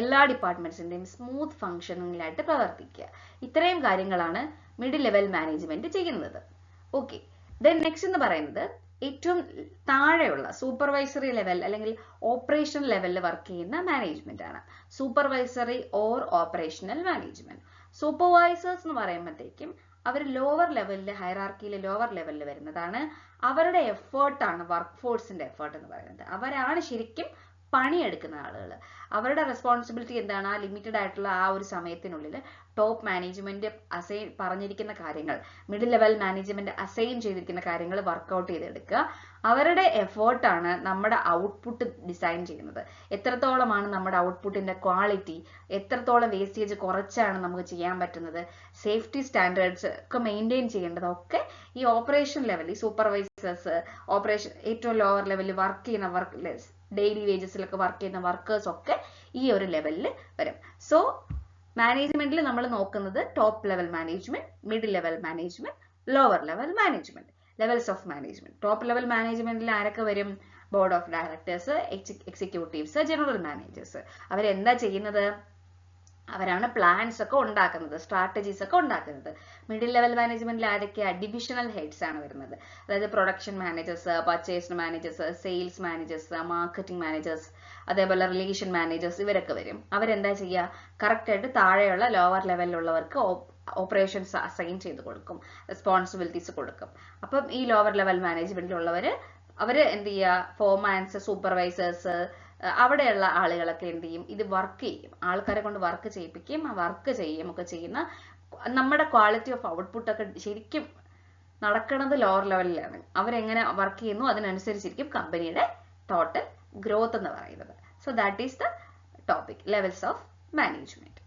എല്ലാ ഡിപ്പാർട്ട്മെന്റ്സിന്റെയും സ്മൂത്ത് ഫംഗ്ഷനിങ്ങിലായിട്ട് പ്രവർത്തിക്കുക. ഇത്രയും കാര്യങ്ങളാണ് മിഡിൽ ലെവൽ മാനേജ്മെന്റ് ചെയ്യുന്നത്. ഓക്കെ, ദെൻ നെക്സ്റ്റ് എന്ന് പറയുന്നത് ഏറ്റവും താഴെയുള്ള സൂപ്പർവൈസറി ലെവൽ അല്ലെങ്കിൽ ഓപ്പറേഷണൽ ലെവലിൽ വർക്ക് ചെയ്യുന്ന മാനേജ്മെന്റ് ആണ്. Supervisory or operational management. Supervisors എന്ന് പറയുമ്പോഴത്തേക്കും അവർ ലോവർ ലെവലിൽ, ഹൈറാർക്കിയിൽ ലോവർ ലെവലിൽ വരുന്നതാണ്. അവരുടെ എഫേർട്ടാണ് വർക്ക് ഫോഴ്സിന്റെ എഫേർട്ട് എന്ന് പറയുന്നത്. അവരാണ് ശരിക്കും പണിയെടുക്കുന്ന ആളുകൾ. അവരുടെ റെസ്പോൺസിബിലിറ്റി എന്താണ്? ആ ലിമിറ്റഡ് ആയിട്ടുള്ള ആ ഒരു സമയത്തിനുള്ളിൽ ടോപ്പ് മാനേജ്മെന്റ് പറഞ്ഞിരിക്കുന്ന കാര്യങ്ങൾ, മിഡിൽ ലെവൽ മാനേജ്മെന്റ് അസൈൻ ചെയ്തിരിക്കുന്ന കാര്യങ്ങൾ വർക്ക്ഔട്ട് ചെയ്തെടുക്കുക. അവരുടെ എഫേർട്ടാണ് നമ്മുടെ ഔട്ട്പുട്ട് ഡിസൈൻ ചെയ്യുന്നത്. എത്രത്തോളമാണ് നമ്മുടെ ഔട്ട്പുട്ടിന്റെ ക്വാളിറ്റി, എത്രത്തോളം വേസ്റ്റേജ് കുറച്ചാണ് നമുക്ക് ചെയ്യാൻ പറ്റുന്നത്, സേഫ്റ്റി സ്റ്റാൻഡേർഡ്സ് ഒക്കെ മെയിൻറ്റെയിൻ ചെയ്യേണ്ടതൊക്കെ ഈ ഓപ്പറേഷൻ ലെവലിൽ സൂപ്പർവൈസേഴ്സ്, ഓപ്പറേഷൻ ഏറ്റവും ലോവർ ലെവലിൽ വർക്ക് ചെയ്യുന്ന ഡെയിലി വേജസിലൊക്കെ വർക്ക് ചെയ്യുന്ന വർക്കേഴ്സ് ഒക്കെ ഈ ഒരു ലെവലിൽ വരും. സോ മാനേജ്മെന്റിൽ നമ്മൾ നോക്കുന്നത് top level management, middle level management, lower level management, levels of management. Top level മാനേജ്മെന്റിൽ ആരൊക്കെ വരും? Board of directors, executives, general managers. അവരെന്താ ചെയ്യുന്നത്? അവരാണ് പ്ലാൻസ് ഒക്കെ ഉണ്ടാക്കുന്നത്, സ്ട്രാറ്റജീസ് ഒക്കെ ഉണ്ടാക്കുന്നത്. മിഡിൽ ലെവൽ മാനേജ്മെന്റിൽ ആരൊക്കെയാ? ഡിവിഷണൽ ഹെഡ്സ് ആണ് വരുന്നത്. അതായത് production managers, purchase managers, sales managers, marketing managers, അതേപോലെ റിലേഷൻ മാനേജേഴ്സ്, ഇവരൊക്കെ വരും. അവരെന്താ ചെയ്യുക? കറക്റ്റ് ആയിട്ട് താഴെയുള്ള ലോവർ ലെവലിലുള്ളവർക്ക് ഓപ്പറേഷൻസ് അസൈൻ ചെയ്ത് കൊടുക്കും, റെസ്പോൺസിബിലിറ്റീസ് കൊടുക്കും. അപ്പം ഈ ലോവർ ലെവൽ മാനേജ്മെന്റിലുള്ളവര് അവര് എന്ത് ചെയ്യുക? ഫോർമാൻസ്, സൂപ്പർവൈസേഴ്സ്, അവിടെയുള്ള ആളുകളൊക്കെ എന്ത് ചെയ്യും? ഇത് വർക്ക് ചെയ്യും, ആൾക്കാരെ കൊണ്ട് വർക്ക് ചെയ്യിപ്പിക്കുകയും ആ വർക്ക് ചെയ്യുകയും ഒക്കെ ചെയ്യുന്ന നമ്മുടെ ക്വാളിറ്റി ഓഫ് ഔട്ട്പുട്ട് ഒക്കെ ശരിക്കും നടക്കുന്നത് ലോവർ ലെവലിലാണ്. അവരെങ്ങനെ വർക്ക് ചെയ്യുന്നു അതിനനുസരിച്ചിരിക്കും കമ്പനിയുടെ ടോട്ടൽ ഗ്രോത്ത് എന്ന് പറയുന്നത്. So that is the topic, levels of management.